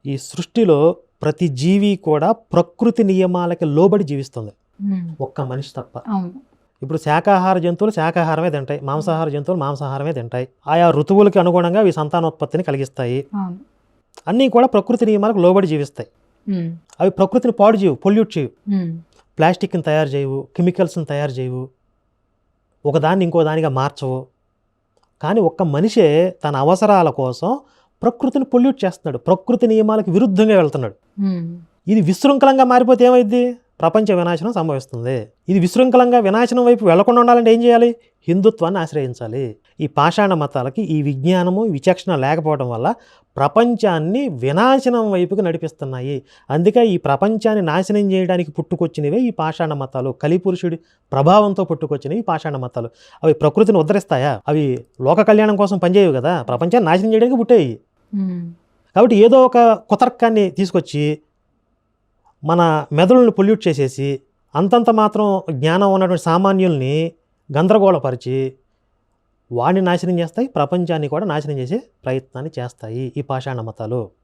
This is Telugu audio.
ఈ సృష్టిలో ప్రతి జీవి కూడా ప్రకృతి నియమాలకి లోబడి జీవిస్తుంది, ఒక్క మనిషి తప్ప. ఇప్పుడు శాకాహార జంతువులు శాకాహారమే తింటాయి, మాంసాహార జంతువులు మాంసాహారమే తింటాయి. ఆయా ఋతువులకి అనుగుణంగా అవి సంతానోత్పత్తిని కలిగిస్తాయి. అన్నీ కూడా ప్రకృతి నియమాలకు లోబడి జీవిస్తాయి. అవి ప్రకృతిని పాడు చేయవు, పొల్యూట్ చేయవు, ప్లాస్టిక్ని తయారు చేయవు, కెమికల్స్ని తయారు చేయవు, ఒకదాన్ని ఇంకో దానిగా మార్చవు. కానీ ఒక్క మనిషే తన అవసరాల కోసం ప్రకృతిని పొల్యూట్ చేస్తున్నాడు, ప్రకృతి నియమాలకు విరుద్ధంగా వెళ్తున్నాడు. ఇది విశృంఖలంగా మారిపోతే ఏమైంది? ప్రపంచ వినాశనం సంభవిస్తుంది. ఇది విశృంఖలంగా వినాశనం వైపు వెళ్లకుండా ఉండాలంటే ఏం చేయాలి? హిందుత్వాన్ని ఆశ్రయించాలి. ఈ పాషాణ మతాలకి ఈ విజ్ఞానము విచక్షణ లేకపోవడం వల్ల ప్రపంచాన్ని వినాశనం వైపుకి నడిపిస్తున్నాయి. అందుకే ఈ ప్రపంచాన్ని నాశనం చేయడానికి పుట్టుకొచ్చినవే ఈ పాషాణ మతాలు. కలిపురుషుడి ప్రభావంతో పుట్టుకొచ్చినవి ఈ పాషాణ మతాలు. అవి ప్రకృతిని ఉద్ధరిస్తాయా? అవి లోక కళ్యాణం కోసం పనిచేయవు కదా, ప్రపంచాన్ని నాశనం చేయడానికి పుట్టాయి. కాబట్టి ఏదో ఒక కుతర్కాన్ని తీసుకొచ్చి మన మెదడులను పొల్యూట్ చేసేసి అంతంత మాత్రం జ్ఞానం ఉన్నటువంటి సామాన్యుల్ని గందరగోళపరిచి వాడిని నాశనం చేస్తాయి, ప్రపంచాన్ని కూడా నాశనం చేసే ప్రయత్నాన్ని చేస్తాయి ఈ పాషాణ మతాలు.